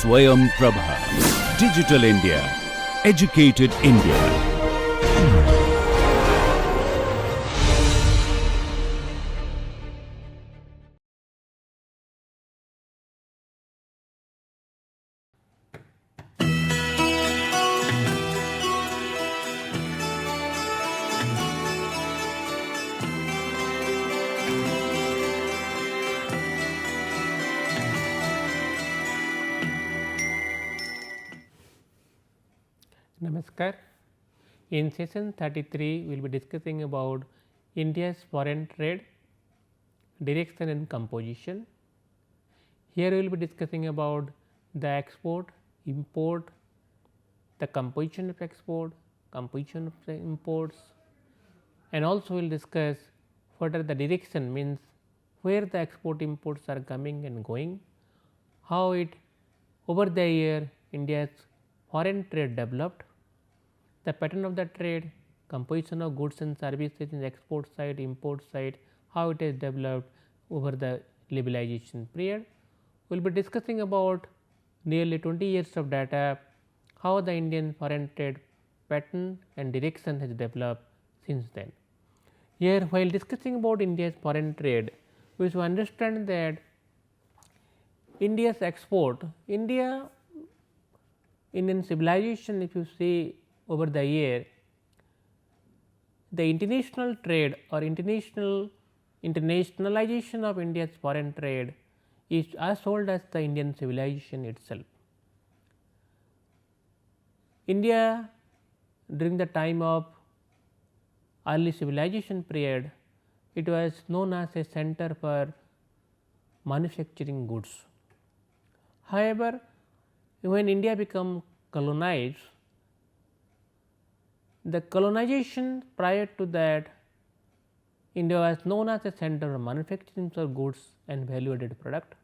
Swayam Prabha. Digital India. Educated India. Namaskar. In session 33, we will be discussing about India's foreign trade, direction and composition. Here we will be discussing about the export, import, the composition of export, composition of the imports, and also we will discuss further the direction, means where the export imports are coming and going, how it over the year India's foreign trade developed, the pattern of the trade, composition of goods and services in the export side, import side, how it has developed over the liberalization period. We will be discussing about nearly 20 years of data, how the Indian foreign trade pattern and direction has developed since then. Here, while discussing about India's foreign trade, we should understand that India's export, Indian civilization, if you see over the year, the international trade or internationalization of India's foreign trade is as old as the Indian civilization itself. India during the time of early civilization period, it was known as a center for manufacturing goods. However, when India became colonized, the colonization prior to that, India was known as a center of manufacturing of goods and value added product.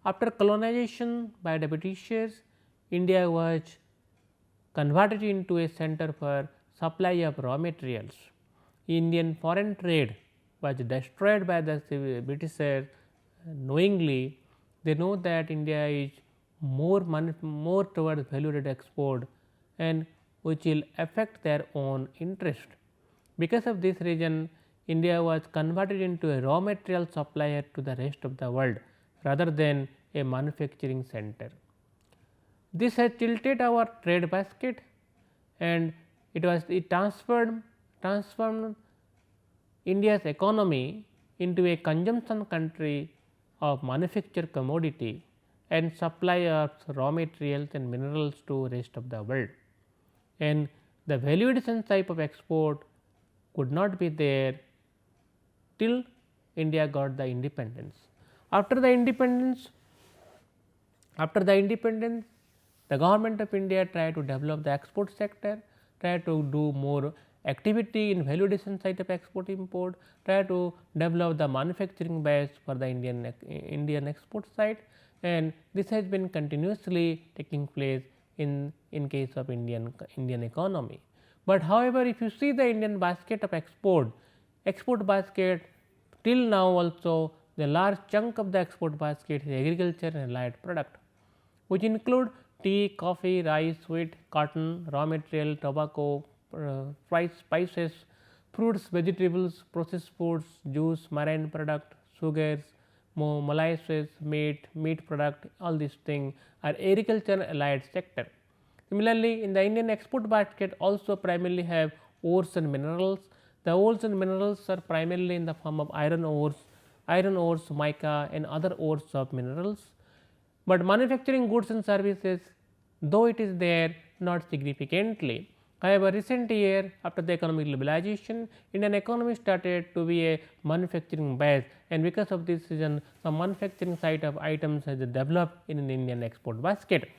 After colonization by the Britishers, India was converted into a center for supply of raw materials. Indian foreign trade was destroyed by the Britishers knowingly. They know that India is more towards value added export and which will affect their own interest. Because of this reason, India was converted into a raw material supplier to the rest of the world rather than a manufacturing center. This has tilted our trade basket and it transformed India's economy into a consumption country of manufactured commodity and supply of raw materials and minerals to rest of the world. And the value addition type of export could not be there till India got the independence. After the independence, the government of India tried to develop the export sector, tried to do more activity in value addition side of export import, tried to develop the manufacturing base for the Indian export side, and this has been continuously taking place in case of Indian economy. But however, if you see the Indian basket of export basket till now also the large chunk of the export basket is agriculture and allied product, which include tea, coffee, rice, wheat, cotton, raw material, tobacco, spices, fruits, vegetables, processed foods, juice, marine product, sugars, molasses, meat product, all these things are agriculture allied sector. Similarly, in the Indian export basket also primarily have ores and minerals. The ores and minerals are primarily in the form of iron ores, mica and other ores of minerals. But manufacturing goods and services, though it is there, not significantly. However, recent year after the economic liberalization, Indian economy started to be a manufacturing base, and because of this reason some manufacturing side of items has developed in an Indian export basket.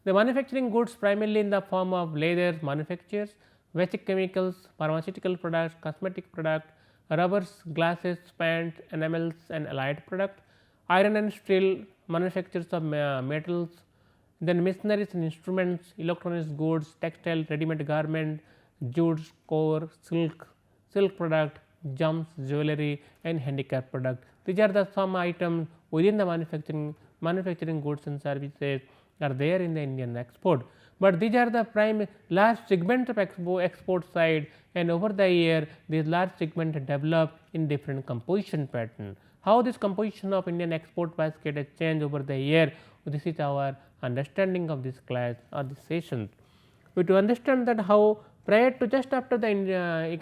The manufacturing goods primarily in the form of leather manufactures, basic chemicals, pharmaceutical products, cosmetic product, rubbers, glasses, paint, enamels and allied product, iron and steel manufactures of metals, then machineries and instruments, electronics goods, textile, ready-made garment, jutes, core, silk product, gems, jewelry and handicraft product. These are the some items within the manufacturing manufacturing goods and services are there in the Indian export. But these are the prime large segments of export side, and over the year these large segments develop in different composition pattern. How this composition of Indian export basket has changed over the year, this is our understanding of this class or this session. We to understand that how prior to just after the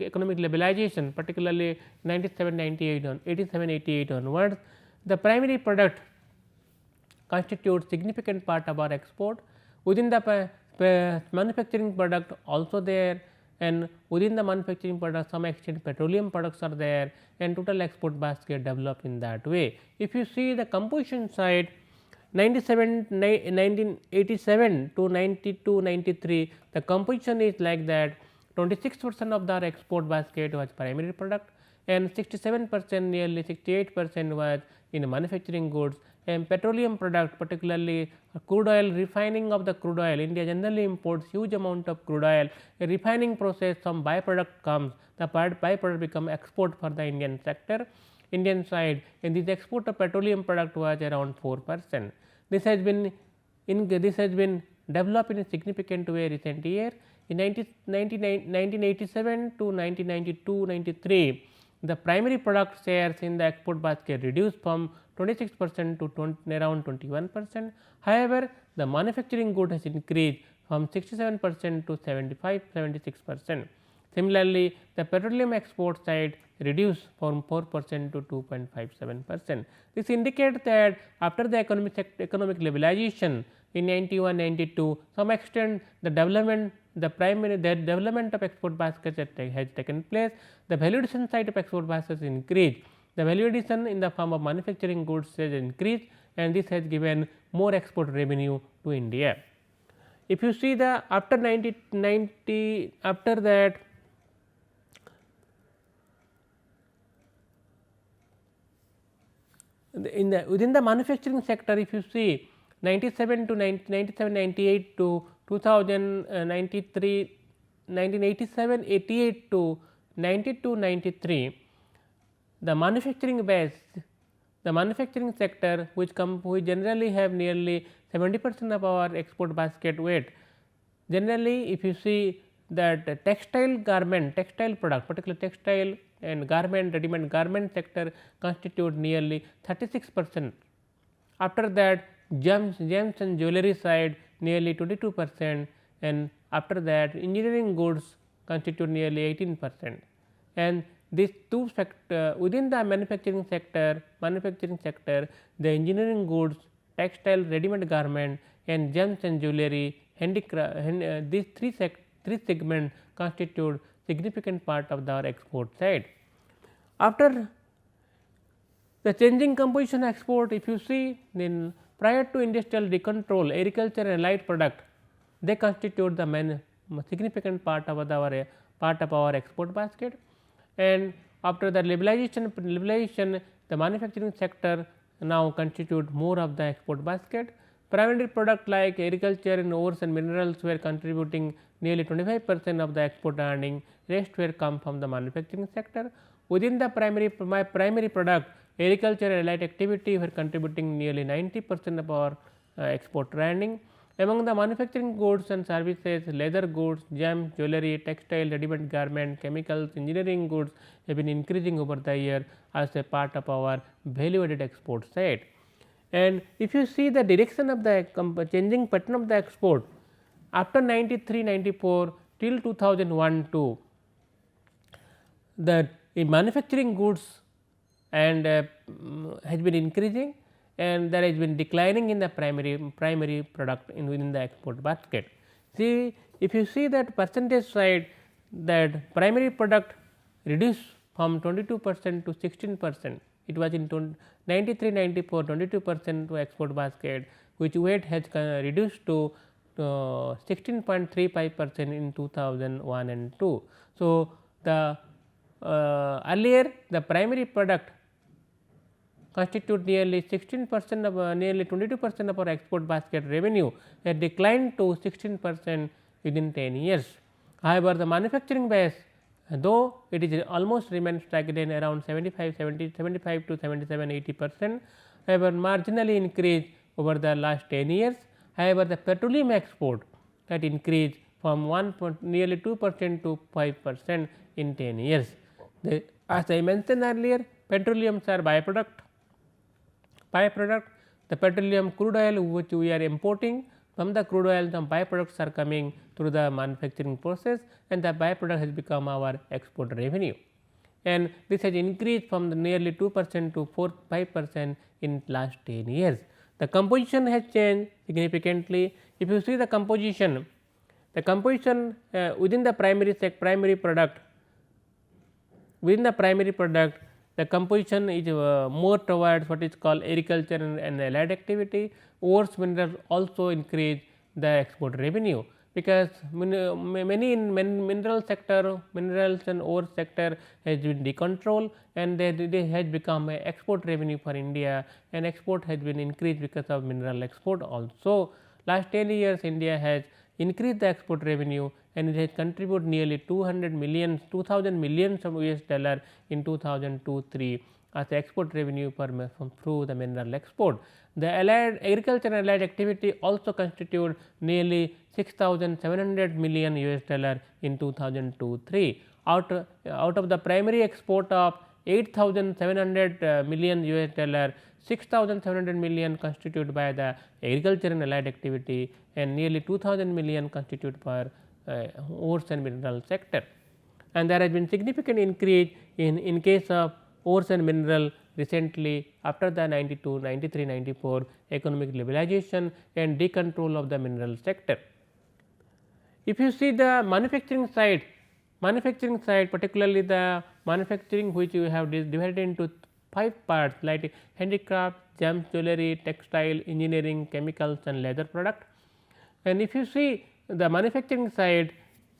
economic liberalization, particularly 87-88 onwards, the primary product constitutes significant part of our export. Within the manufacturing product also there, and within the manufacturing product some extent petroleum products are there, and total export basket developed in that way. If you see the composition side, 1987 to 92-93, the composition is like that. 26% of our export basket was primary product, and 67%, nearly 68% was in manufacturing goods, and petroleum product, particularly crude oil, refining of the crude oil. India generally imports huge amount of crude oil. A refining process, some byproduct comes, the byproduct become export for the Indian sector, Indian side, and this export of petroleum product was around 4%. This has been developed in a significant way recent year. In 1987 to 1992-93, the primary product shares in the export basket reduced from 26% to around 21%. However, the manufacturing good has increased from 67% to 76%. Similarly, the petroleum export side reduced from 4% to 2.57%. This indicates that after the economic liberalization in 91-92, some extent the development of export baskets has taken place. The value addition side of export baskets increased. The value addition in the form of manufacturing goods has increased, and this has given more export revenue to India. If you see the after 1990, after that within the manufacturing sector, if you see 97 to 98 to 2093, 1987-88 to 92-93, the manufacturing base, the manufacturing sector which generally have nearly 70% of our export basket weight. Generally, if you see that textile product, particularly textile and garment, ready-made garment sector constitute nearly 36%. After that, gems and jewelry side nearly 22%, and after that engineering goods constitute nearly 18%. And these two sector within the manufacturing sector, the engineering goods, textile, ready-made garment, and gems and jewelry, handicraft, these three segments constitute significant part of our export side. After the changing composition export, if you see, then prior to industrial decontrol, agriculture and allied product, they constitute the significant part of our export basket. And after the liberalization, the manufacturing sector now constitute more of the export basket. Primary product like agriculture and ores and minerals were contributing nearly 25% of the export earning, rest were come from the manufacturing sector. Within the primary product, agriculture and allied activity were contributing nearly 90% of our export earning. Among the manufacturing goods and services, leather goods, gems, jewelry, textile, ready-made garment, chemicals, engineering goods have been increasing over the year as a part of our value added export side. And if you see the direction of the changing pattern of the export after 93-94 till 2001-2, the manufacturing goods and has been increasing, and there has been declining in the primary product within the export basket. See, if you see that percentage side, that primary product reduced from 22% to 16%. It was in 93-94 22% to export basket, which weight has reduced to 16.35% in 2001 and 2. So, the earlier the primary product constitute nearly 16% of nearly 22% of our export basket revenue, had declined to 16% within 10 years. However, the manufacturing base, though it is almost remains stagnant around 75 to 77-80%, however marginally increased over the last 10 years. However, the petroleum export had increased from nearly 2% to 5% in 10 years. As I mentioned earlier, petroleums are byproduct. The petroleum crude oil which we are importing, from the crude oil some byproducts are coming through the manufacturing process, and the byproduct has become our export revenue, and this has increased from the nearly 2% to 5% in last 10 years. The composition has changed significantly. If you see the composition within the primary product, the composition is more towards what is called agriculture and allied activity. Ores minerals also increase the export revenue, because many in mineral sector, minerals and ore sector has been decontrolled, and they has become a export revenue for India, and export has been increased because of mineral export also. Last 10 years India has increased the export revenue, and it has contributed nearly 2000 millions of $US in 2002-3 as export revenue through the mineral export. The agriculture and allied activity also constitute nearly 6,700 million $US in 2002-3. Out of the primary export of 8,700 million $US, 6,700 million constituted by the agriculture and allied activity, and nearly 2,000 million constitute for ores and mineral sector. And there has been significant increase in case of ores and mineral recently after the 93-94 economic liberalization and decontrol of the mineral sector. If you see the manufacturing side, particularly the manufacturing which you have divided into 5 parts like handicraft, gems, jewelry, textile, engineering, chemicals and leather product. And if you see the manufacturing side,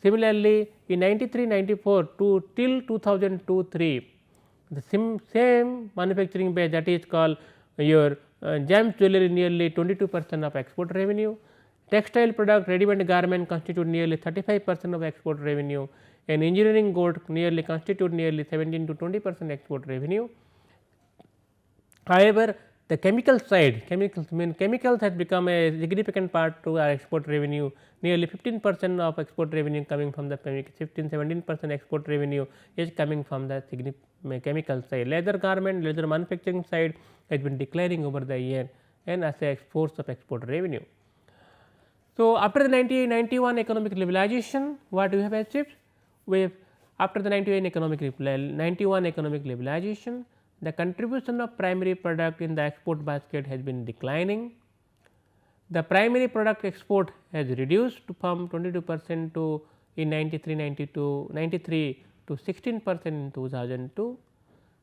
similarly in 93-94 to till 2002-3, the same manufacturing base, that is called your gems, jewelry nearly 22% of export revenue, textile product, ready-made garment constitute nearly 35% of export revenue, and engineering goods nearly constitute nearly 17 to 20% export revenue. However, the chemical side, chemicals has become a significant part to our export revenue, nearly 15% of export revenue coming from the 15-17% export revenue is coming from the chemical side. Leather garment, leather manufacturing side has been declining over the year and as a source of export revenue. So, after the 1991 economic liberalization, what we have achieved? After the 91 economic liberalization, the contribution of primary product in the export basket has been declining. The primary product export has reduced from 22% to in 93 to 16% in 2002.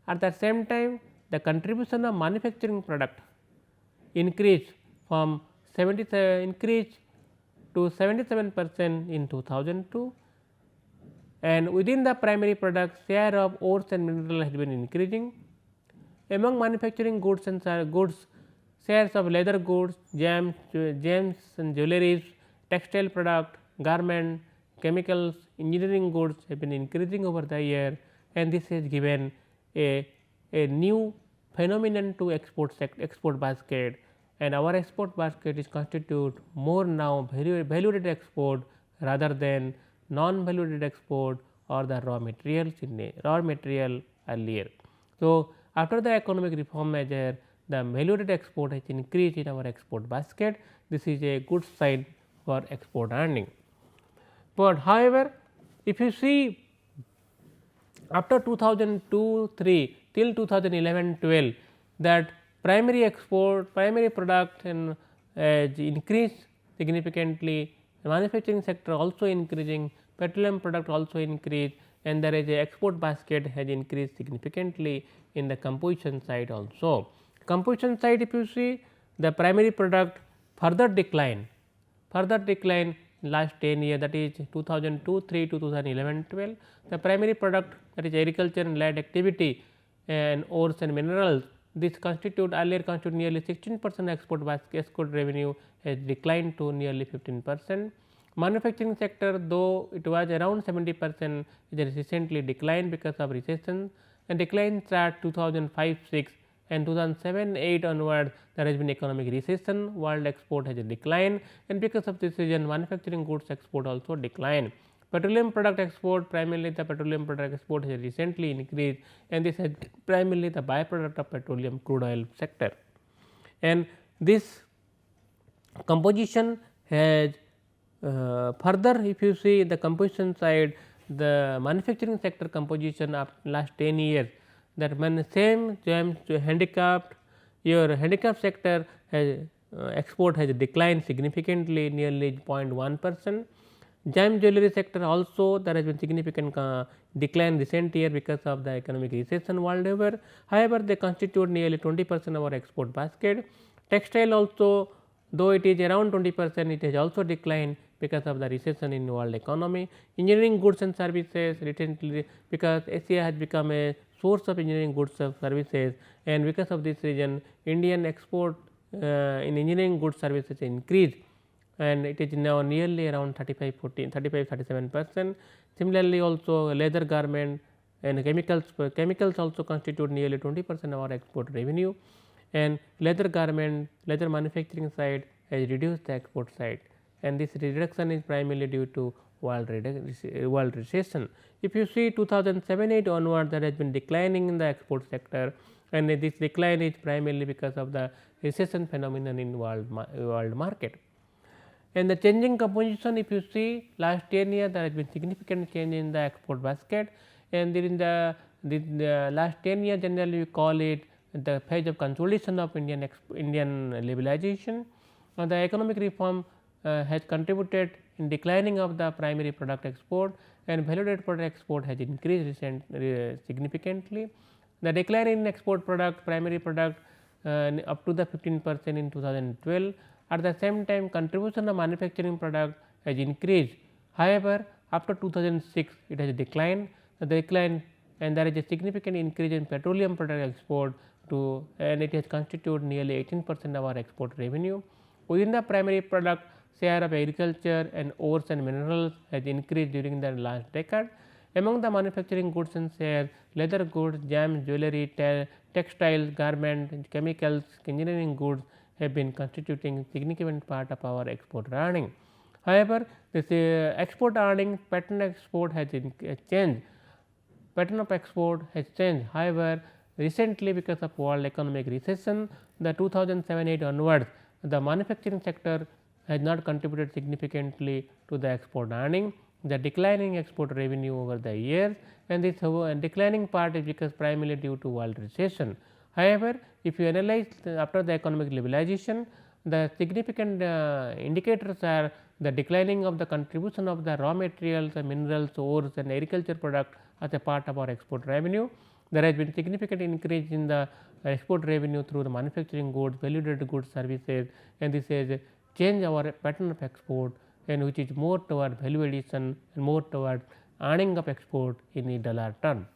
At the same time, the contribution of manufacturing product increased to 77% in 2002, and within the primary product share of ores and mineral has been increasing. Among manufacturing goods and shares of leather goods, gems and jewelries, textile product, garment, chemicals, engineering goods have been increasing over the year, and this has given a new phenomenon to export basket, and our export basket is constitute more now value-added export rather than non-value-added export or the raw material earlier. So, after the economic reform measure, the value-added export has increased in our export basket. This is a good sign for export earning. But however, if you see after 2002-3 till 2011-12, that primary product and increased significantly, the manufacturing sector also increasing, petroleum product also increased, and there is a export basket has increased significantly in the composition side also. Composition side, if you see, the primary product further decline last 10 years, that is 2002-3 to 2011-12. The primary product, that is agriculture and allied activity and ores and minerals, this earlier constitute nearly 16% export revenue, has declined to nearly 15%. Manufacturing sector, though it was around 70%, it has recently declined because of recession, and decline start 2005-6 and 2007-8 onwards there has been economic recession, world export has a decline, and because of this reason manufacturing goods export also decline. Petroleum product export, primarily the petroleum product export has recently increased, and this is primarily the byproduct of petroleum crude oil sector. And this composition has further, if you see the composition side, the manufacturing sector composition of last 10 years, that when same handicapped, your handicapped sector has export has declined significantly, nearly 0.1%. Gem jewelry sector also there has been significant decline recent year because of the economic recession world over. However, they constitute nearly 20% of our export basket. Textile also, though it is around 20%, it has also declined because of the recession in world economy. Engineering goods and services recently, because Asia has become a source of engineering goods and services, and because of this reason Indian export in engineering goods services increased, and it is now nearly around 35-37%. Similarly, also leather garment and chemicals also constitute nearly 20% of our export revenue, and leather garment, leather manufacturing side has reduced the export side, and this reduction is primarily due to world recession. If you see 2007-8 onward, there has been declining in the export sector, and this decline is primarily because of the recession phenomenon in world market. And the changing composition, if you see last 10 years there has been significant change in the export basket, and during the last 10 years generally we call it the phase of consolidation of Indian liberalization. The economic reform has contributed in declining of the primary product export, and value-added product export has increased significantly. The decline in export product, primary product up to the 15% in 2012. At the same time, contribution of manufacturing product has increased. However, after 2006 it has declined. And there is a significant increase in petroleum product export to, and it has constituted nearly 18% of our export revenue. Within the primary product, share of agriculture and ores and minerals has increased during the last decade. Among the manufacturing goods and shares, leather goods, gems, jewelry, textiles, garment, chemicals, engineering goods have been constituting significant part of our export earning. However, this export earning pattern export has changed. Pattern of export has changed. However, recently because of world economic recession, the 2007-8 onwards, the manufacturing sector has not contributed significantly to the export earning. The declining export revenue over the years, and this declining part is because primarily due to world recession. However, if you analyze after the economic liberalization, the significant indicators are the declining of the contribution of the raw materials, minerals, ores and agriculture product as a part of our export revenue. There has been significant increase in the export revenue through the manufacturing goods, value-added goods, services, and this has changed our pattern of export, and which is more toward value addition and more toward earning of export in a dollar term.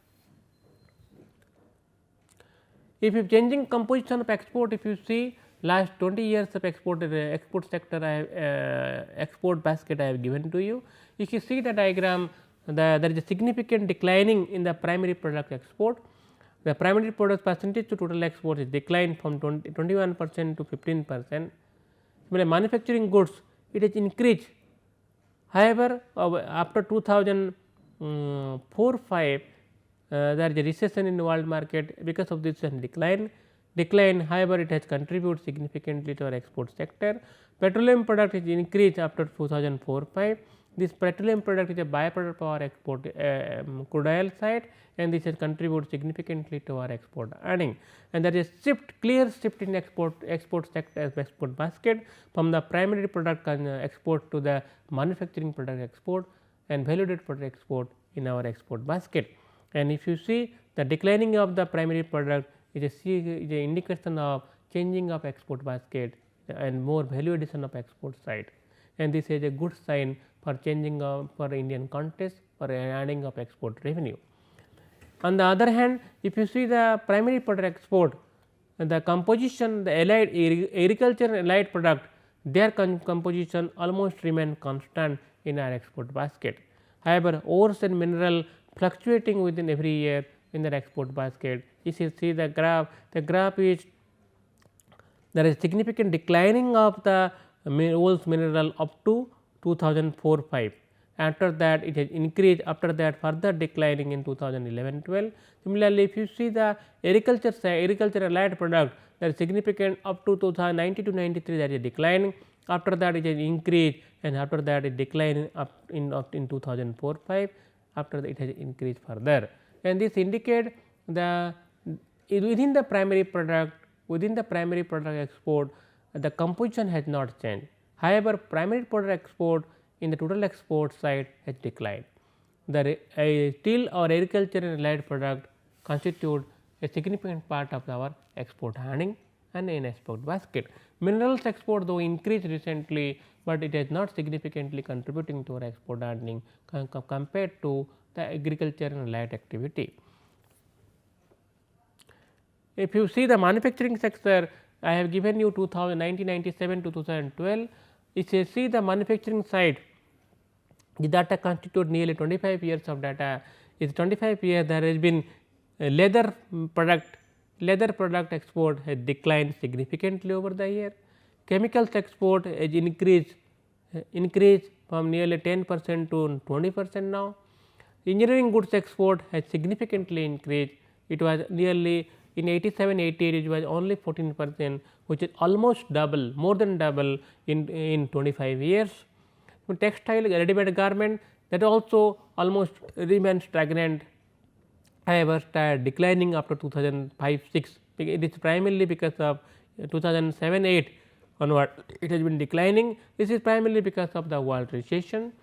If you changing composition of export, if you see last 20 years of export sector, export basket I have given to you. If you see the diagram, there is a significant declining in the primary product export. The primary product percentage to total export is declined from 21% to 15%. When manufacturing goods, it has increased. However, after 2004-5, there is a recession in the world market. Because of this decline, however, it has contributed significantly to our export sector. Petroleum product is increased after 2004-5. This petroleum product is a byproduct of our export crude oil side, and this has contributed significantly to our export earning. And there is a clear shift in export sector export basket from the primary product export to the manufacturing product export and value-added product export in our export basket. And if you see the declining of the primary product is an indication of changing of export basket and more value addition of export side, and this is a good sign for changing of for Indian context for earning of export revenue. On the other hand, if you see the primary product export, the composition, the allied agriculture allied product, their composition almost remain constant in our export basket. However, ores and mineral fluctuating within every year in their export basket, If you see the graph is there is significant declining of the Wool's mineral up to 2004-5. After that it has increased, after that further declining in 2011-12. Similarly, if you see the agriculture allied product, there is significant up to 2090 to 93, there is a decline. After that it has increased, and after that it declined up in 2004-5. After that it has increased further, and this indicate the within the primary product export, the composition has not changed. However, primary product export in the total export side has declined. Still our agriculture and allied product constitute a significant part of our export earning and in export basket. Minerals export though increased recently, but it is not significantly contributing to our export earning compared to the agriculture and allied activity. If you see the manufacturing sector, I have given you 1997 to 2012. If you see the manufacturing side, the data constitute nearly 25 years of data. Is 25 years there has been leather product export has declined significantly over the year. Chemicals export has increased from nearly 10% to 20% now. Engineering goods export has significantly increased. It was nearly in 87-88 it was only 14%, which is almost double, more than double in 25 years. Textile ready-made garment, that also almost remains stagnant, however started declining after 2005-6. It is primarily because of 2007-8 onward it has been declining. This is primarily because of the world recession.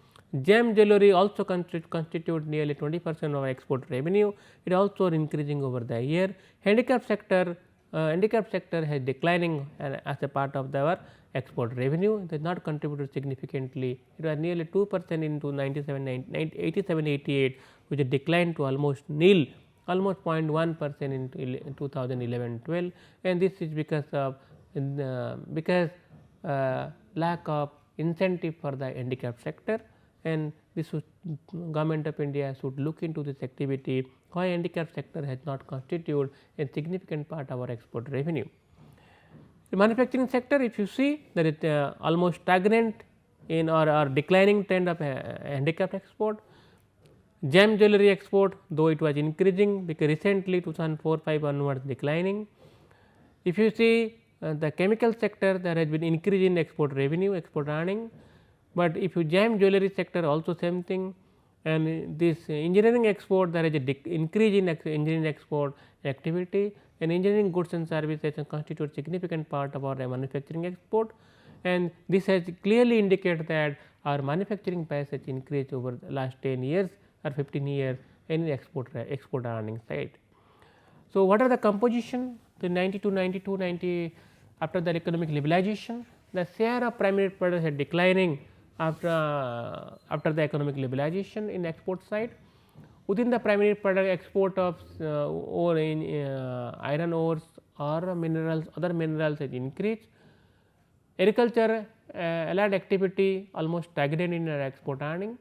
Gem jewelry also constitute nearly 20% of our export revenue. It also increasing over the year. Handicraft sector has declining as a part of our export revenue. It has not contributed significantly. It was nearly 2% into 87-88, which has declined to almost nil, almost 0.1% in 2011-12, and this is because of lack of incentive for the handicraft sector, and this government of India should look into this activity, why handicraft sector has not constituted a significant part of our export revenue. The manufacturing sector, if you see, that is almost stagnant in or declining trend of handicraft export. Gem jewelry export, though it was increasing, because recently 2004-5 onwards declining. If you see the chemical sector, there has been increase in export revenue, export earning, but if you gem jewelry sector also same thing, and this engineering export, there is a increase in engineering export activity, and engineering goods and services constitute significant part of our manufacturing export, and this has clearly indicated that our manufacturing base has increased over the last 10 years or 15 years in export earning side. So, what are the composition? The 90 after the economic liberalization, the share of primary products is declining after the economic liberalization in export side. Within the primary product export of ore in iron ores or minerals, other minerals has increased. Agriculture allied activity almost stagnant in our export earning.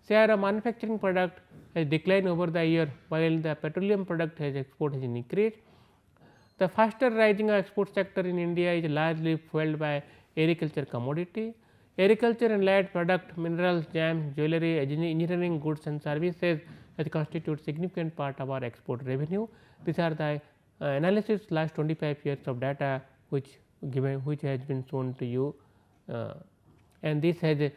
Share of manufacturing product has declined over the year, while the petroleum product has export has increased. The faster rising of export sector in India is largely fueled by agriculture commodity. Agriculture and allied product, minerals, gems, jewelry, engineering goods and services has constitute significant part of our export revenue. These are the analysis last 25 years of data which has been shown to you, and this has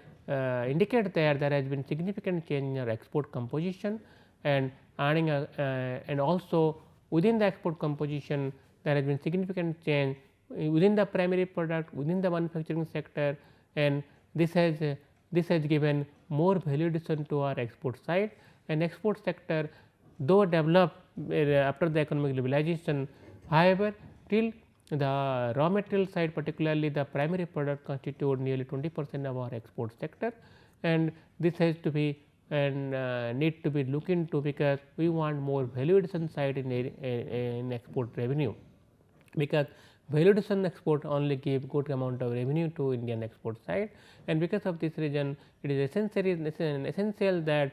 indicated that there has been significant change in our export composition and earning and also within the export composition there has been significant change within the primary product, within the manufacturing sector, and this has given more value addition to our export side, and export sector though developed after the economic liberalization, however, till the raw material side, particularly the primary product constitute nearly 20% of our export sector, and this has to be and need to be looked into, because we want more value addition side in export revenue, because value addition export only give good amount of revenue to Indian export side, and because of this reason it is essential that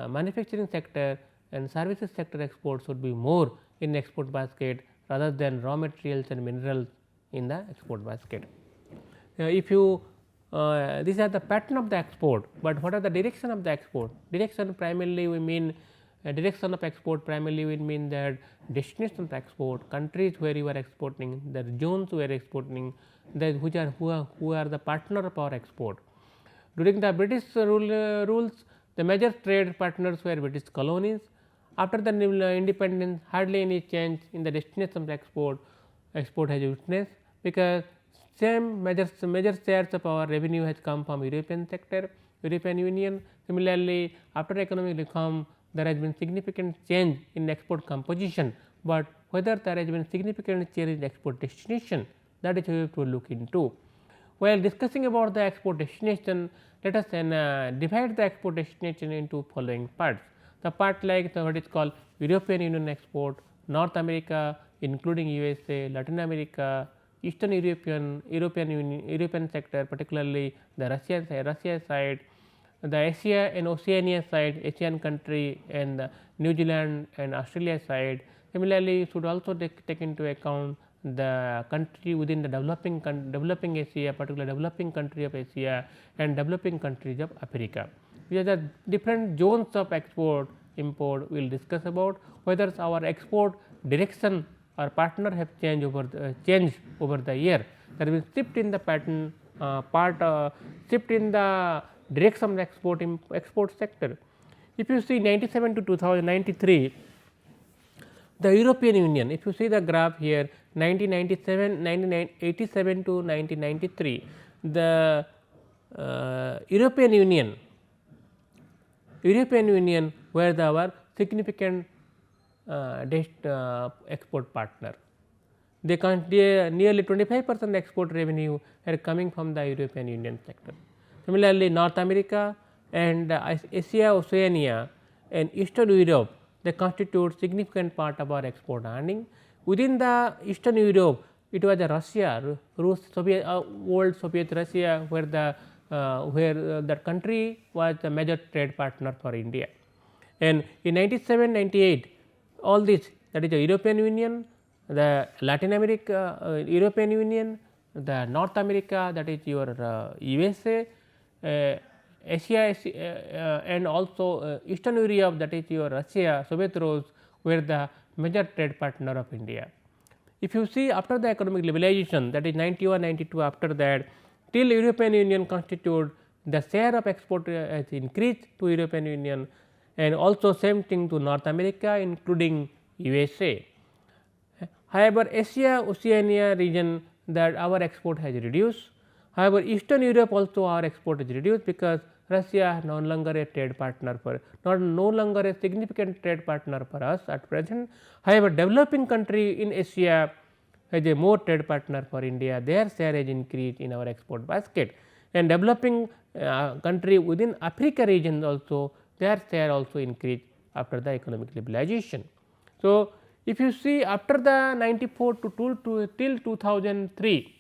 manufacturing sector and services sector export should be more in export basket rather than raw materials and minerals in the export basket. If you these are the pattern of the export, but what are the direction of the export? Direction primarily we mean direction of export primarily will mean that destination of the export, countries where you are exporting, the zones where exporting, that which are who are the partner of our export. During the British rules, the major trade partners were British colonies. After the independence, hardly any change in the destination of the export has witnessed, because same major shares of our revenue has come from European sector, European Union. Similarly, after economic reform, there has been significant change in export composition, but whether there has been significant change in export destination, that is we have to look into. While discussing about the export destination, let us divide the export destination into following parts. The part like what is called European Union export, North America including USA, Latin America, Eastern European sector, particularly the Russia side, the Asia and Oceania side, Asian country, and the New Zealand and Australia side. Similarly, should also take into account the country within the developing Asia, particularly developing country of Asia and developing countries of Africa. These are the different zones of export import we will discuss about, whether our export direction or partner have changed over the year. There will be shift in the pattern shift in the direction of the export sector. If you see 97 to 2093, the European Union, if you see the graph here 1987 to 1993, the European Union were our significant export partner. They nearly 25% export revenue are coming from the European Union sector. Similarly, North America and Asia, Oceania and Eastern Europe, they constitute significant part of our export earning. Within the Eastern Europe, it was Russia, old Soviet Russia, where the country was the major trade partner for India. And in 97-98, all this, that is the European Union, the Latin America, European Union, the North America, that is your USA, Asia and also Eastern Europe, that is your Russia, Soviet Rus, were the major trade partner of India. If you see after the economic liberalization, that is 91-92, after that till European Union constitute, the share of export has increased to European Union, and also same thing to North America including USA. However, Asia Oceania region, that our export has reduced. However, Eastern Europe also our export is reduced, because Russia no longer a trade partner for no longer a significant trade partner for us at present. However, developing country in Asia has a more trade partner for India, their share has increased in our export basket, and developing country within Africa region also, their share also increased after the economic liberalization. So, if you see after the 94 to till 2003,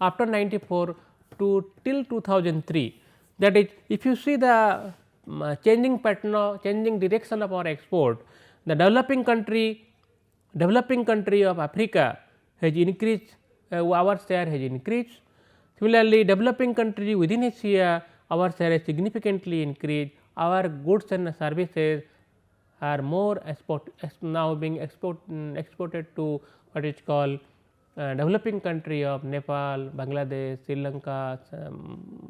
after 94 to till 2003, that is, if you see the changing pattern of changing direction of our export, the developing country of Africa has increased, our share has increased. Similarly, developing country within Asia, our share has significantly increased. Our goods and services are more now being exported to what is called developing country of Nepal, Bangladesh, Sri Lanka,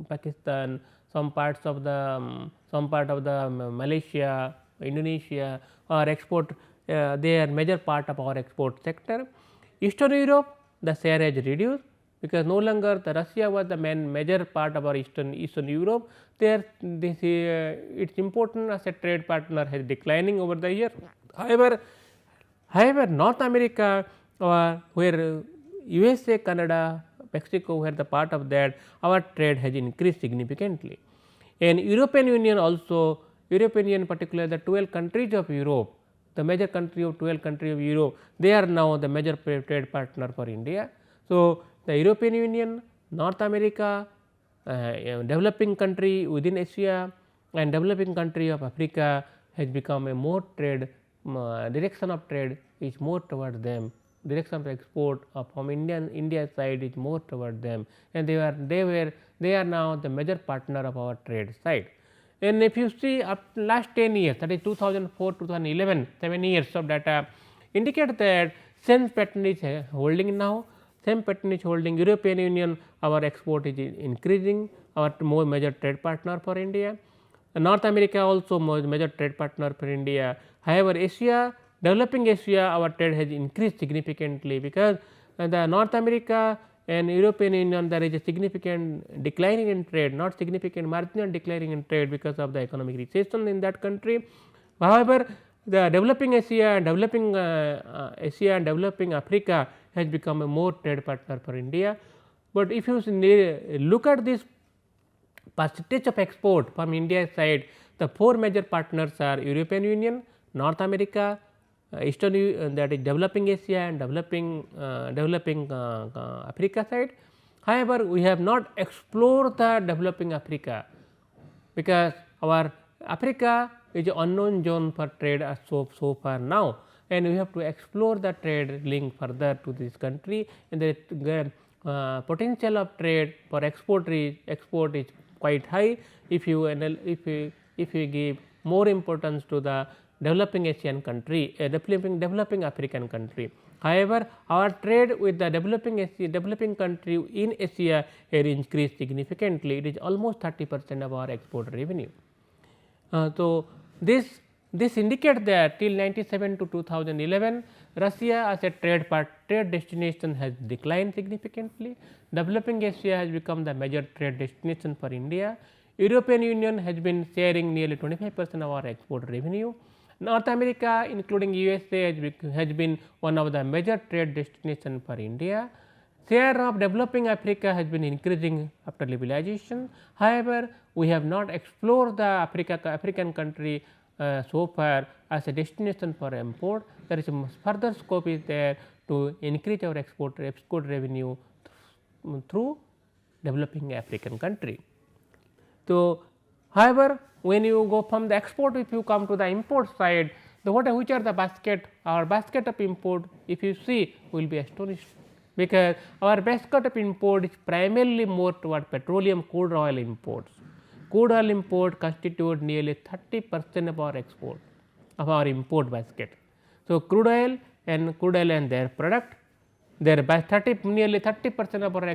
Pakistan, some part of the Malaysia, Indonesia, our export, they are major part of our export sector. Eastern Europe, the share has reduced, because no longer the Russia was the major part of our Eastern Europe. There this its importance as a trade partner has declining over the year. However, North America, where USA, Canada, Mexico were the part of that, our trade has increased significantly. And European Union also, European Union particularly the 12 countries of Europe, the major country of 12 countries of Europe, they are now the major trade partner for India. So, the European Union, North America, developing country within Asia and developing country of Africa has become a more trade direction of trade is more toward them, direction of export from India side is more toward them, and they are now the major partner of our trade side. And if you see up last 10 years, that is 2004 2011, 7 years of data indicate that same pattern is holding now, same pattern is holding. European Union, our export is increasing, our more major trade partner for India. North America also major trade partner for India. However, Asia, developing Asia, our trade has increased significantly, because the North America and European Union, there is a significant declining in trade, not significant, marginal declining in trade because of the economic recession in that country. However, the developing Asia and developing Africa has become a more trade partner for India. But if you look at this percentage of export from India side, the four major partners are European Union, North America, Eastern that is developing Asia and developing Africa side. However, we have not explored the developing Africa, because our Africa is an unknown zone for trade so far now, and we have to explore the trade link further to this country, and the potential of trade for export is quite high if you give more importance to the developing Asian country, developing African country. However, our trade with the developing country in Asia has increased significantly. It is almost 30% of our export revenue. So, this indicates that till 97 to 2011, Russia as a trade destination has declined significantly. Developing Asia has become the major trade destination for India. European Union has been sharing nearly 25% of our export revenue. North America, including USA, has been one of the major trade destinations for India. Share of developing Africa has been increasing after liberalization. However, we have not explored the African country so far as a destination for import. There is a further scope is there to increase our export revenue through developing African country. So, however, when you go from the export, if you come to the import side, which are the our basket of import, if you see, you will be astonished, because our basket of import is primarily more toward petroleum crude oil imports. Crude oil import constitute nearly 30% of our export, of our import basket. So, crude oil and their product, their nearly 30% of our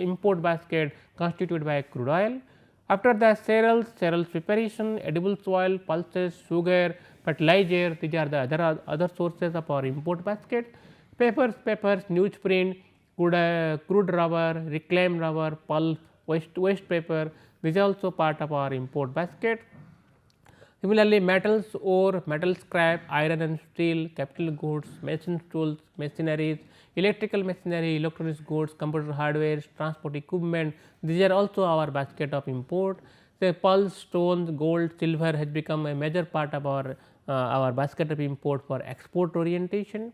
import basket constituted by crude oil. After the cereals preparation, edible oil, pulses, sugar, fertilizer, these are the other sources of our import basket. Papers, newsprint, crude rubber, reclaimed rubber, pulp, waste paper, these are also part of our import basket. Similarly, metals, ore, metal scrap, iron and steel, capital goods, machine tools, machineries, electrical machinery, electronics goods, computer hardware, transport equipment, these are also our basket of import. The pulse, stones, gold, silver has become a major part of our basket of import for export orientation.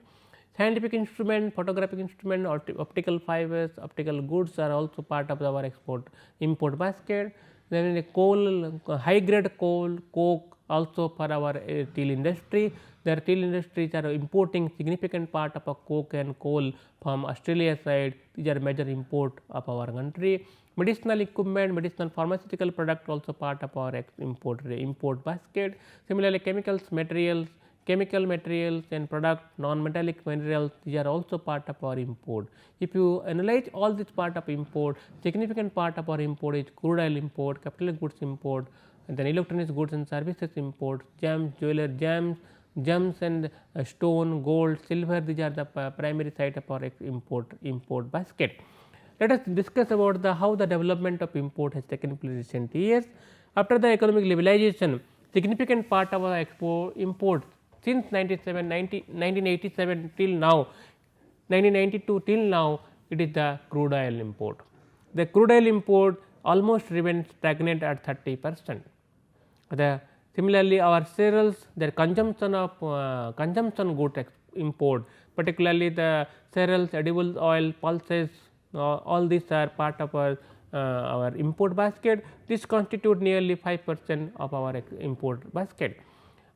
Scientific instrument, photographic instrument, optical fibers, optical goods are also part of our import basket. Then the coal, high grade coal, coke also for our steel industry. The steel industries are importing significant part of a coke and coal from Australia side. These are major import of our country. Medicinal equipment, medicinal pharmaceutical product also part of our import basket. Similarly, chemical materials and product, non-metallic minerals, these are also part of our import. If you analyze all this part of import, significant part of our import is crude oil import, capital goods import, and then electronics goods and services import, gems, gems and stone, gold, silver, these are the primary side of our import basket. Let us discuss about how the development of import has taken place in recent years. After the economic liberalization, significant part of our import since 1987 till now, 1992 till now, it is the crude oil import. The crude oil import almost remains stagnant at 30%. Similarly, our cereals, their consumption good import, particularly the cereals, edible oil, pulses, all these are part of our import basket. This constitute nearly 5% of our import basket.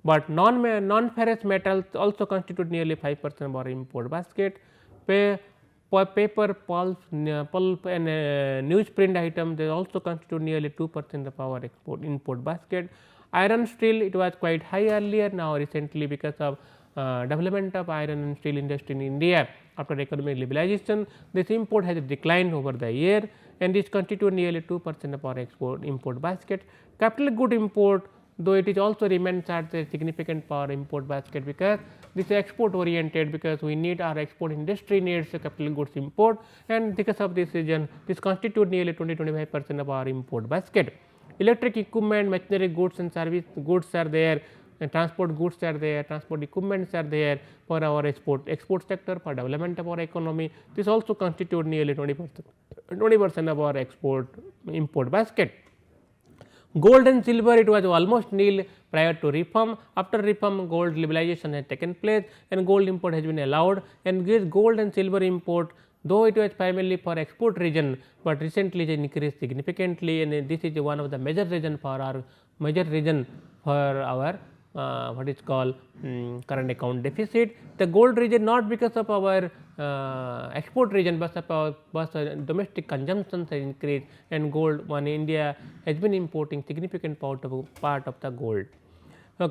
but non-ferrous metals also constitute nearly 5% of our import basket. Paper, pulp and newsprint items, they also constitute nearly 2% of our import basket. Iron steel, it was quite high earlier, now recently because of development of iron and steel industry in India after economic liberalization, this import has declined over the year, and this constitute nearly 2% of our import basket. Capital good import, though it is also remains at a significant part import basket, because this is export oriented, because we need our export industry needs a capital goods import, and because of this reason this constitute nearly 20-25% of our import basket. Electric equipment, machinery goods and service goods are there, and transport goods are there, transport equipments are there for our export sector, for development of our economy. This also constitute nearly 20% of our import basket. Gold and silver, it was almost nil prior to reform. After reform, gold liberalization has taken place and gold import has been allowed, and this gold and silver import, though it was primarily for export region, but recently it increased significantly, and this is one of the major reason for our what is called current account deficit. The gold region, not because of our export region, but domestic consumption has increased, and gold, India has been importing significant part of the gold.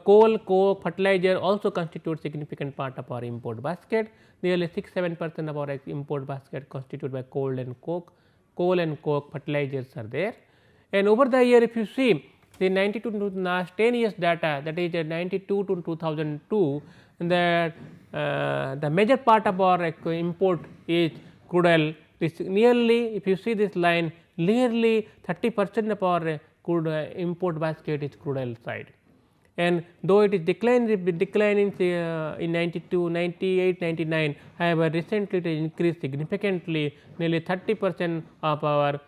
Coal, coke, fertilizer also constitute significant part of our import basket. Nearly 6-7% of our import basket constituted by coal and coke, fertilizers are there. And over the year, if you see the 92 to last 10 years data, that is 92 to 2002, the major part of our import is crude oil. This nearly, if you see this line, nearly 30% of our import basket is crude oil side. And though it is declining in 92, 98, 99, however, recently it has increased significantly. Nearly 30% of our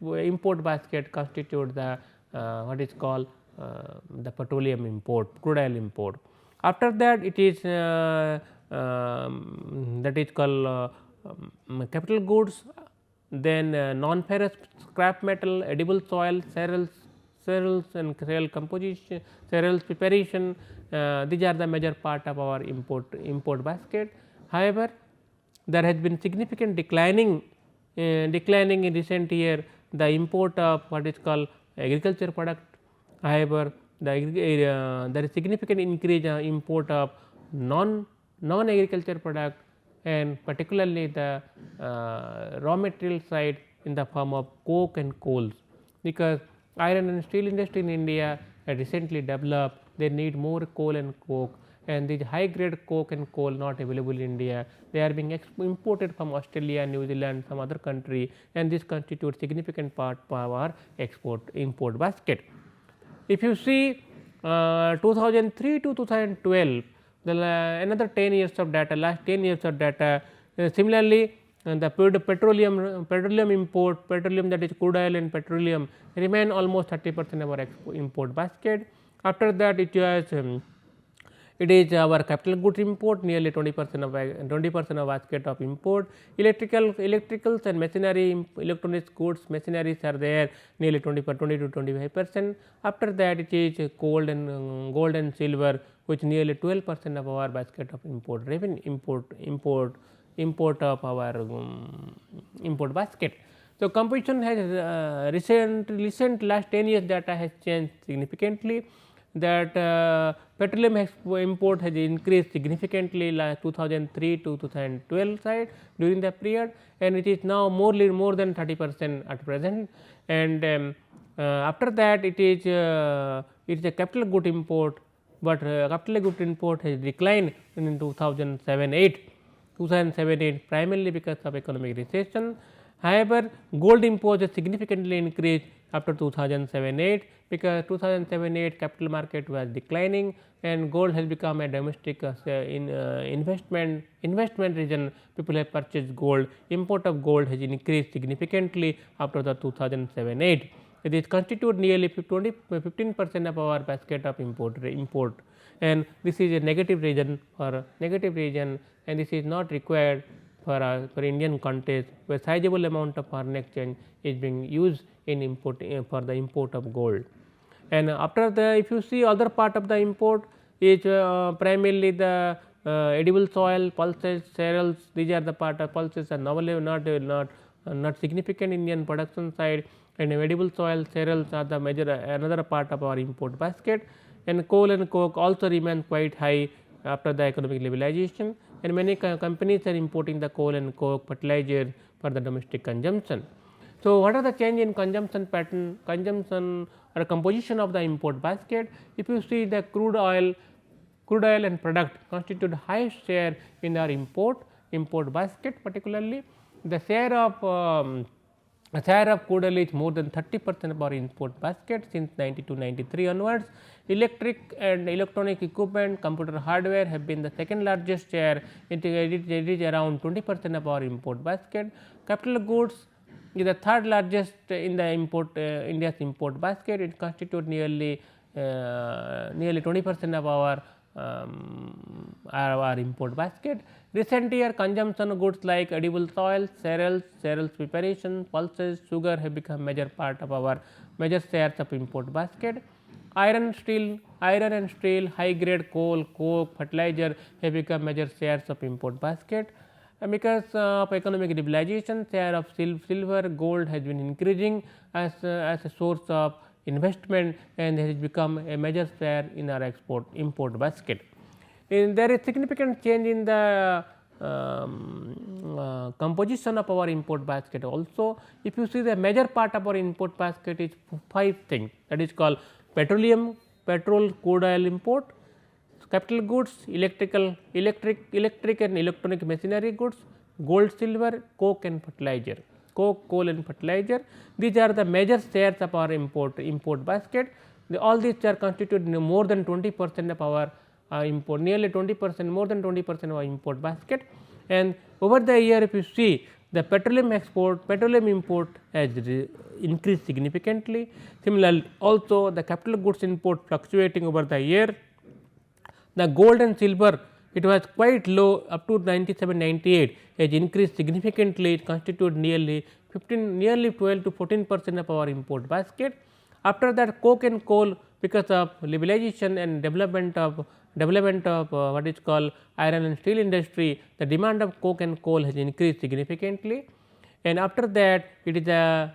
import basket constitute the what is called the petroleum import, crude oil import. After that, it is that is called capital goods, then non-ferrous scrap metal, edible soil, cereals and cereal composition, cereals preparation, these are the major part of our import basket. However, there has been significant declining in recent year the import of what is called agriculture product. However, there is significant increase in import of non-agriculture product, and particularly the raw material side in the form of coke and coals, because iron and steel industry in India had recently developed, they need more coal and coke, and these high grade coke and coal not available in India, they are being imported from Australia, New Zealand, some other country, and this constitutes significant part of our import basket. If you see 2003 to 2012, another 10 years of data, last 10 years of data, similarly the petroleum import, that is crude oil and petroleum remain almost 30% of our import basket. After that, it is our capital goods import, nearly 20% of basket of import. Electricals and machinery, electronics goods, machineries are there, nearly 20 to 25%. After that, it is gold and silver, which nearly 12% of our basket of import of our import basket. So, composition has recent last 10 years data has changed significantly, that petroleum import has increased significantly like 2003 to 2012 side during the period, and it is now more than 30% at present. And after that, it is a capital good import, but capital good import has declined in 2007-8 primarily because of economic recession. However, gold import has significantly increased after 2007-8, because 2007-8 capital market was declining and gold has become a domestic investment region. People have purchased gold, import of gold has increased significantly after the 2007-8. It is constitute nearly 15% of our basket of import, and this is a negative region, and this is not required for Indian context, where sizable amount of foreign exchange is being used in for the import of gold. And after the, if you see other part of the import is primarily the edible soil, pulses, cereals, these are the part of pulses are normally not significant in Indian production side, and edible soil, cereals are the major another part of our import basket, and coal and coke also remain quite high after the economic liberalization, and many companies are importing the coal and coke fertilizer for the domestic consumption. So, what are the change in consumption pattern, consumption or composition of the import basket? If you see the crude oil and product constitute highest share in our import basket, particularly the share of crude oil is more than 30% of our import basket since 92-93 onwards. Electric and electronic equipment, computer hardware have been the second largest share, it is around 20% of our import basket. Capital goods is the third largest in the import India's import basket, it constitutes nearly 20% of our import basket. Recent year consumption goods like edible soil, cereals preparation, pulses, sugar have become major part of our major shares of import basket. Iron and steel, high grade coal, coke, fertilizer have become major shares of import basket. And because of economic liberalization, share of silver, gold has been increasing as a source of investment, and has become a major share in our import basket. And there is significant change in the composition of our import basket also. If you see the major part of our import basket is 5 things, that is called petroleum, crude oil import, capital goods, electric and electronic machinery goods, gold, silver, coke and fertilizer, coal and fertilizer. These are the major shares of our import basket. All these are constituted more than 20% of our import, nearly 20%, more than 20% of our import basket. And over the year, if you see the petroleum import has increased significantly. Similarly, also the capital goods import fluctuating over the year. The gold and silver, it was quite low up to 97-98, has increased significantly, it constitutes nearly 12 to 14% of our import basket. After that, coke and coal, because of liberalization and development of what is called iron and steel industry, the demand of coke and coal has increased significantly. And after that, it is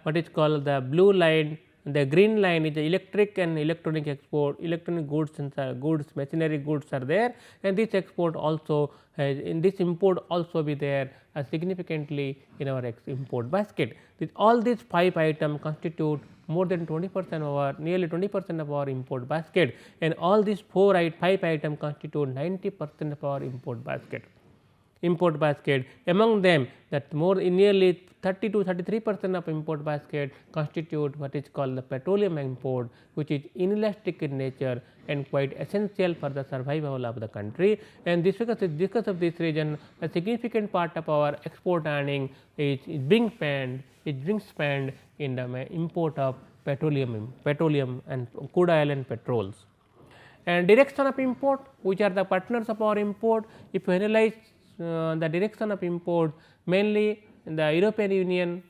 what is called the blue line, the green line is the electric and electronic export, electronic goods and goods, machinery goods are there, and this export also has, in this import also be there significantly in our import basket. All these 5 items constitute more than 20% of our, nearly 20% of our import basket, and all these 5 items constitute 90% of our import basket. Among them, that more in nearly 30 to 33% of import basket constitute what is called the petroleum import, which is inelastic in nature and quite essential for the survival of the country. And because of this reason, a significant part of our export earning is being spent in the import of petroleum and crude oil and petrols. And direction of import, which are the partners of our import, if you analyze the direction of import, mainly the European Union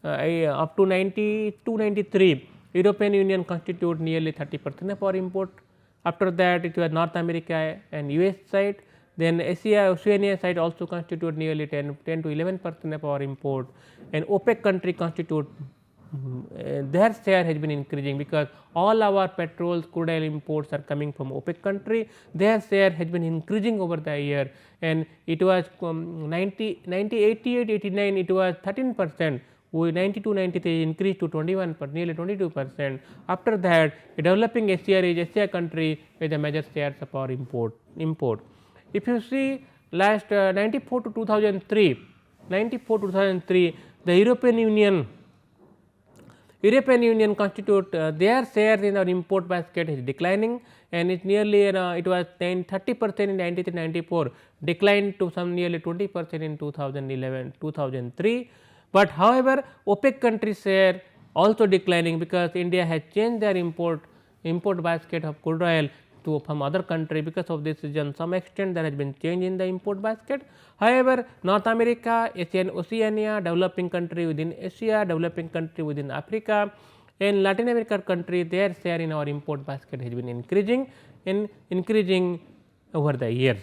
up to 92-93, European Union constitute nearly 30% of our import. After that, it was North America and US side, then Asia, Oceania side also constitute nearly 10 to 11% of our import, and OPEC country constitute their share has been increasing, because all our petrols, crude oil imports are coming from OPEC country. Their share has been increasing over the year, and it was 88-89 it was 13%, 92-93 increased to 21%, nearly 22%. After that, developing Asia country with a major shares of our import. If you see last 94 to 2003, the European Union constitute their share in our import basket is declining, and it nearly it was 30% in 93-94, declined to some nearly 20% in 2011-2003. But however, OPEC countries share also declining, because India has changed their import basket of crude oil from other country. Because of this reason, some extent there has been change in the import basket. However, North America, Asia and Oceania, developing country within Asia, developing country within Africa, In Latin American country, their share in our import basket has been increasing over the years.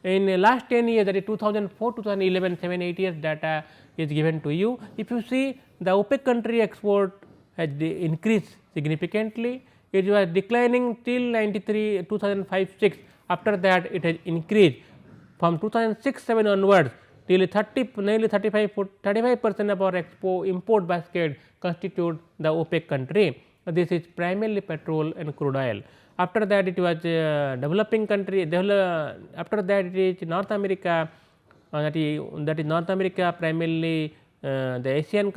In the last 10 years, that is 2004, 2011, 7-8 years data is given to you. If you see, the OPEC country export has increased significantly. It was declining till 93, 2005-6. After that, it has increased from 2006-7 onwards. Nearly 35% of our import basket constitute the OPEC country. This is primarily petrol and crude oil. After that, it was developing country. After that, it is North America. That is North America, primarily the Asian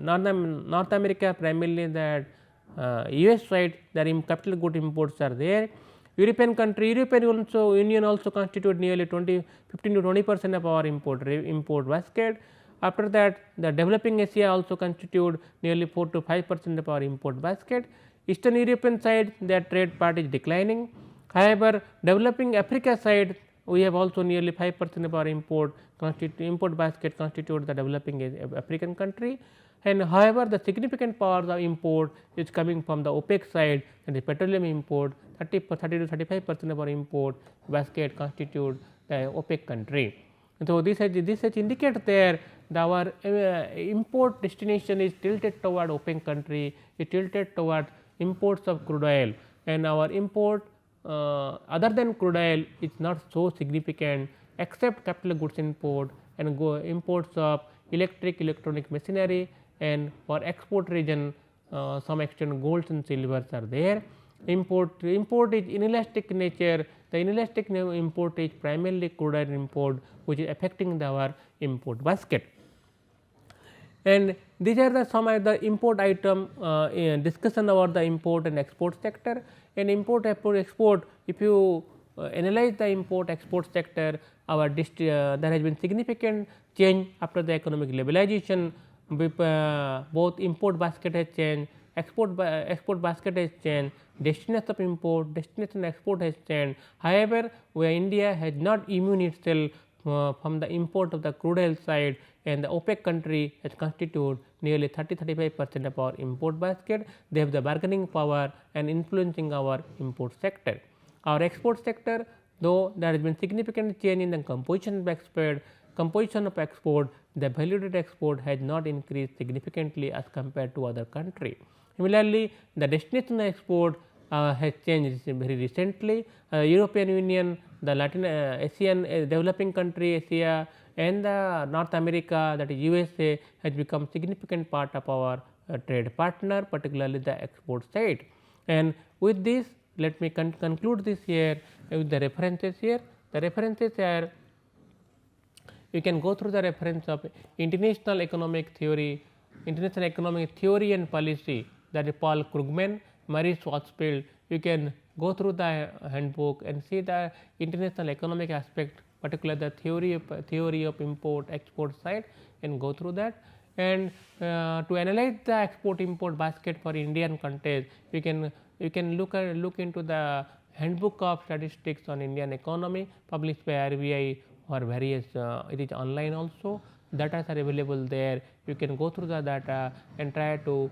North America, primarily that US side. The capital good imports are there. European country, European Union also constitute nearly 15 to 20% of our import basket. After that, the developing Asia also constitute nearly 4 to 5% of our import basket. Eastern European side, their trade part is declining. However, developing Africa side, we have also nearly 5% of our import basket constitute the developing African country. And however, the significant part of import is coming from the OPEC side, and the petroleum import 30 to 35% of our import basket constitute the OPEC country. And so, this has indicated there that our import destination is tilted toward OPEC country, it tilted toward imports of crude oil, and our import other than crude oil is not so significant, except capital goods import and imports of electronic machinery, and for export region some extent golds and silvers are there. Import is inelastic nature. The inelastic import is primarily crude oil import, which is affecting our import basket. And these are the some of the import item discussion about the import and export sector. In import export, if you analyze the import export sector, our there has been significant change after the economic liberalization. Both import basket has changed, export basket has changed, destination of import, destination export has changed. However, where India has not immune itself from the import of the crude oil side, and the OPEC country has constituted nearly 30-35% of our import basket. They have the bargaining power and influencing our import sector. Our export sector, though there has been significant change in the composition of export, the value-added export has not increased significantly as compared to other country. Similarly, the destination export has changed very recently. European Union, the Latin Asian developing country Asia, and the North America, that is USA, has become significant part of our trade partner, particularly the export side. And with this, let me conclude this here with the references here. The references are, you can go through the reference of international economic theory and policy, that is Paul Krugman, Marie Schwarzschild. You can go through the handbook and see the international economic aspect, particularly the theory of import export side, and go through that. And to analyze the export import basket for Indian context, you can look into the handbook of statistics on Indian economy published by RBI or various it is online also. Data are available there. You can go through the data and try to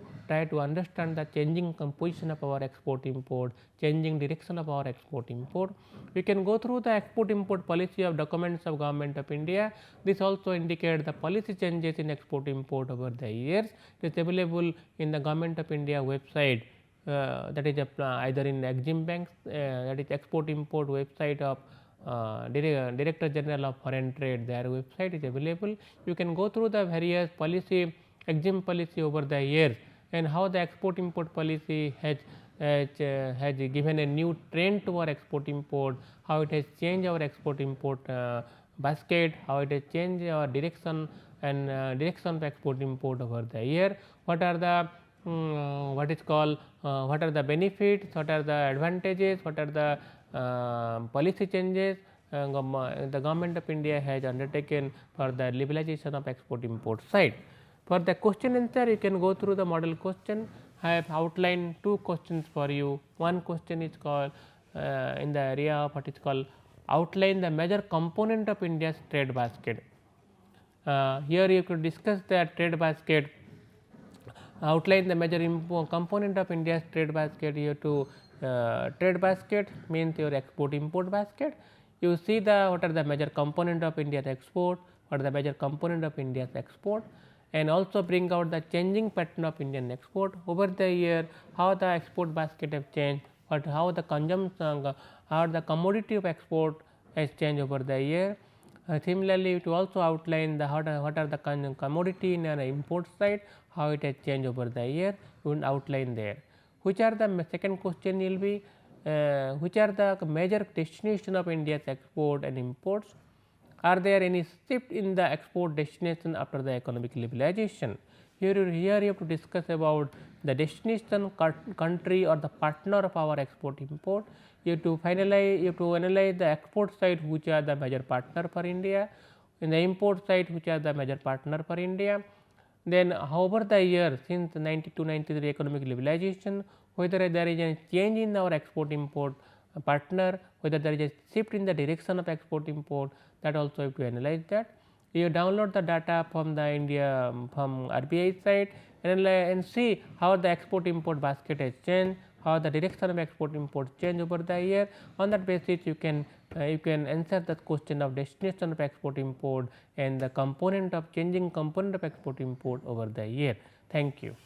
understand the changing composition of our export import, changing direction of our export import. We can go through the export import policy of documents of Government of India. This also indicates the policy changes in export import over the years. It is available in the Government of India website, that is either in Exim Banks, that is export import website of Director General of Foreign Trade, their website is available. You can go through the various policy, Exim policy over the years, and how the export import policy has given a new trend to our export import, how it has changed our export import basket, how it has changed our direction and direction of export import over the year. What are the what are the benefits, what are the advantages, what are the policy changes the Government of India has undertaken for the liberalization of export import side. For the question answer, you can go through the model question. I have outlined two questions for you. One question is called in the area of what is called outline the major component of India's trade basket. Here you could discuss the trade basket outline the major component of India's trade basket. You have to trade basket means your export import basket. You see the what are the major component of India's export, what are the major component of India's export, and also bring out the changing pattern of Indian export over the year, how the export basket have changed, what how the consumption, how the commodity of export has changed over the year. Similarly, it also outline the what are the commodity in an import side, how it has changed over the year, you will outline there. Which are the second question will be which are the major destination of India's export and imports? Are there any shift in the export destination after the economic liberalization? Here you have to discuss about the destination country or the partner of our export import. You have to finalize, you have to analyze the export side, which are the major partner for India, in the import side, which are the major partner for India. Then over the year since 92-93 economic liberalization, whether there is a change in our export import partner, whether there is a shift in the direction of export import, that also have to analyze that. You download the data from the India from RBI side and see how the export import basket has changed, how the direction of export import change over the year. On that basis, you can answer the question of destination of export import and the component of changing component of export import over the year. Thank you.